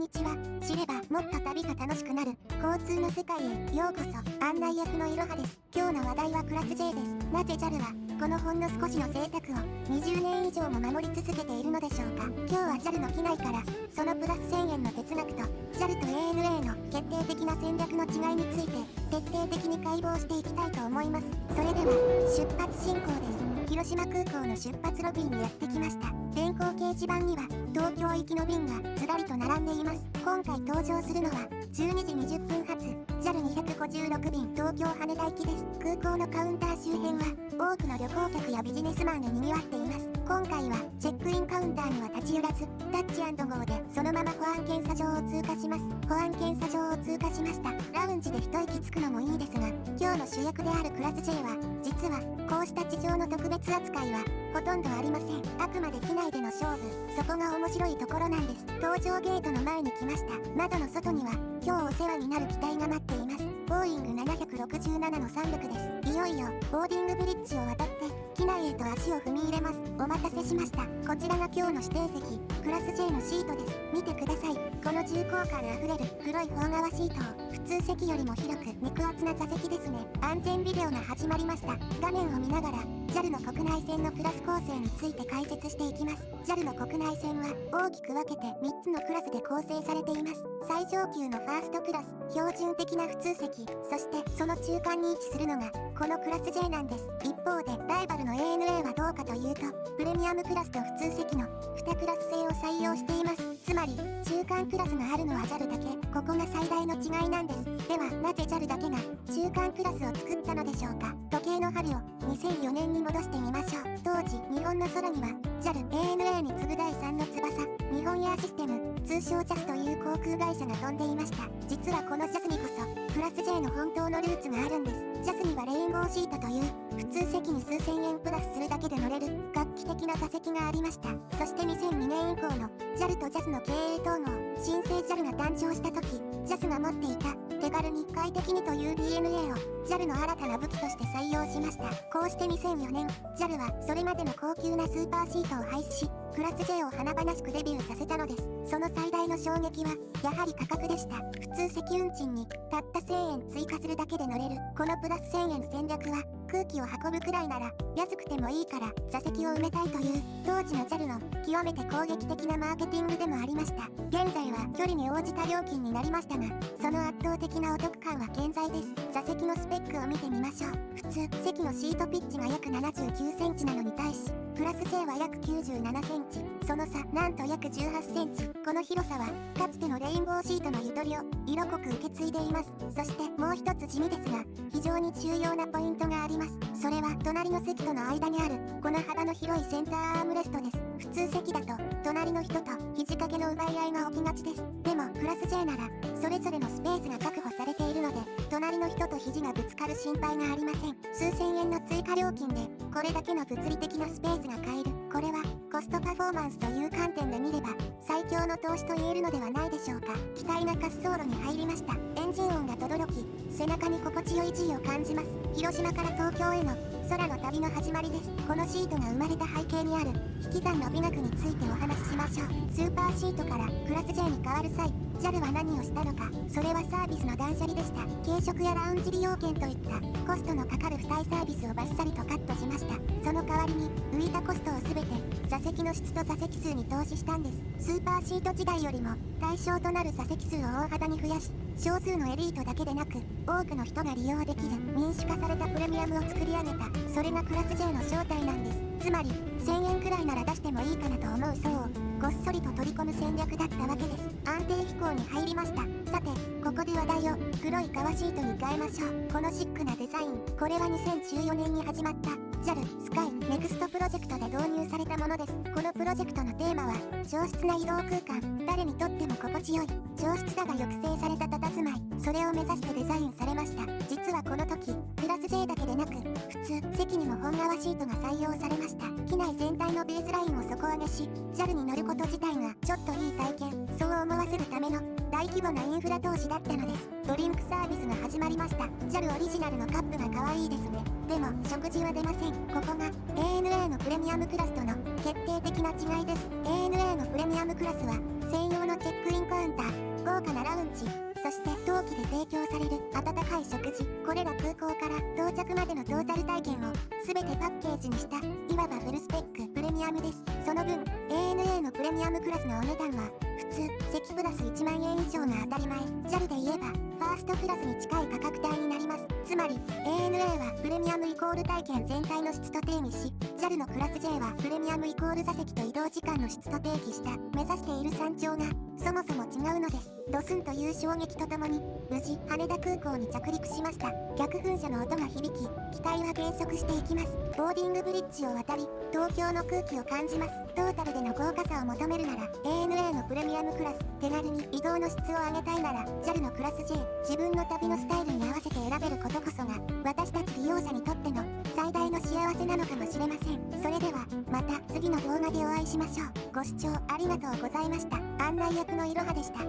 にちは。知ればもっと旅が楽しくなる交通の世界へようこそ。案内役のいろはです。今日の話題はクラス J です。なぜ JAL はこのほんの少しの贅沢を20年以上も守り続けているのでしょうか。今日は JAL の機内からそのプラス1000円の哲学と JAL と ANA の決定的な戦略の違いについて徹底的に解剖していきたいと思います。それでは出発進行です。広島空港の出発ロビーにやってきました。電光掲示板には東京行きの便がずらりと並んでいます。今回登場するのは12時20分発 JAL256 便東京羽田行きです。空港のカウンター周辺は多くの旅行客やビジネスマンで賑わっています。今回はチェックインカウンターには立ち寄らずタッチ&ゴーでそのまま保安検査場を通過します。保安検査場を通過しました。ラウンジで一息つくのもいいですが、今日の主役であるクラス J は実はこうした地上の特別扱いはほとんどありません。あくまで機内での勝負、そこが面白いところなんです。搭乗ゲートの前に来ました。窓の外には今日お世話になる機体が待っています。ボーイング767の300です。いよいよボーディングブリッジを渡って機内へと足を踏み入れます。お待たせしました。こちらが今日の指定席クラス J のシートです。見てください。この重厚感あふれる黒い方側シートを普通席よりも広く肉厚な座席ですね。安全ビデオが始まりました。画面を見ながら JAL の国内線のクラス構成について解説していきます。 JAL の国内線は大きく分けて3つのクラスで構成されています。最上級のファーストクラス、標準的な普通席、そしてその中間に位置するのがこのクラス J なんです。一方でライバルの ANA はどうかというとプレミアムクラスと普通席の2クラス制を採用しています。つまり中間クラスがあるのは JAL だけ。ここが最大の違いなんです。ではなぜ JAL だけが中間クラスを作ったのでしょうか。時計の針を2004年に戻してみましょう。当時日本の空には JAL、ANA に次ぐ第3の翼、日本エアシステム、通称 JAS という航空会社が飛んでいました。実はこの JAS にこそクラス J の本当のルーツがあるんです。 JAS にはレインボーシートという普通席に数千円プラスするだけで乗れる画期的な座席がありました。そして2002年以降の JAL と JAS の経営統合、新生 JAL が誕生した時 JAS が持っていた手軽に快適にという DNA を JAL の新たな武器として採用しました。こうして2004年 JAL はそれまでの高級なスーパーシートを廃止しクラス J を華々しくデビューさせたのです。その最大の衝撃はやはり価格でした。普通席運賃にたった1000円追加するだけで乗れるこのプラス1000円戦略は空気を運ぶくらいなら安くてもいいから座席を埋めたいという当時の JAL の極めて攻撃的なマーケティングでもありました。現在は距離に応じた料金になりましたがその圧倒的なお得感は健在です。座席のスペックを見てみましょう。普通席のシートピッチが約79センチなのに対しクラス J は約97センチ、その差なんと約18センチ。この広さはかつてのレインボーシートのゆとりを色濃く受け継いでいます。そしてもう一つ地味ですが非常に重要なポイントがあります。それは隣の席との間にあるこの幅の広いセンターアームレストです。普通席だと隣の人と肘掛けの奪い合いが起きがちです。でもクラス J ならそれぞれのスペースが確保されているので隣の人と肘がぶつかる心配がありません。数千円の追加料金でこれだけの物理的なスペースが買える。これはコストパフォーマンスという観点で見れば最強の投資と言えるのではないでしょうか。機体が滑走路に入りました。エンジン音が轟き背中に心地よい G を感じます。広島から東京への空の旅の始まりです。このシートが生まれた背景にある引き算の美学についてお話ししましょう。スーパーシートからクラス J に変わる際 JAL は何をしたのか。それはサービスの断捨離でした。軽食やラウンジ利用券といったコストのかかる付帯サービスをバッサリとカットしました。その代わりに浮いたコストを全て座席の質と座席数に投資したんです。スーパーシート時代よりも対象となる座席数を大幅に増やし少数のエリートだけでなく多くの人が利用できる民主化されたプレミアムを作り上げた。それがクラス J の正体なんです。つまり1000円くらいなら出してもいいかなと思う層をごっそりと取り込む戦略だったわけです。安定飛行に入りました。さてここで話題を黒い革シートに変えましょう。このシックなデザイン、これは2014年に始まった JAL スカイネクストプロジェクトで導入されたものです。このプロジェクトのテーマは上質な移動空間、誰にとっても心地よい上質さが抑制された佇まい、それを目指してデザインされました。実はこの時クラス J だけでなく普通席にも本革シートが採用されました。機内全体のベースラインを底上げし JAL に乗ること自体がちょっといい体験、そう思わせるための大規模なインフラ投資だったのです。ドリンクサービスが始まりました。 JAL オリジナルのカップが可愛いですね。でも食事は出ません。ここが ANA のプレミアムクラスとの決定的な違いです。ANA のプレミアムクラスは専用のチェックインカウンター豪華なラウンジ、そして冬季で提供される温かい食事、これら空港から到着までのトータル体験を全てパッケージにしたいわばフルスペックプレミアムです。その分 ANA のプレミアムクラスのお値段は普通席プラス1万円以上が当たり前。 JAL で言えばファーストクラスに近い価格帯になります。つまり ANA はプレミアムイコール体験全体の質と定義し、 JAL のクラス J はプレミアムイコール座席と移動時間の質と定義した目指している山頂がそもそも違うのです。ドスンという衝撃とともに無事羽田空港に着陸しました。逆噴射の音が響き、機体は減速していきます。ボーディングブリッジを渡り東京の空気を感じます。トータルでの豪華さを求めるなら ANA のプレミアムクラス、手軽に移動の質を上げたいなら JAL のクラス J、 自分の旅のスタイルに合わせて選べることこそが私たち利用者にとっての最大の幸せなのかもしれません。それではまた次の動画でお会いしましょう。ご視聴ありがとうございました。案内役のいろはでした。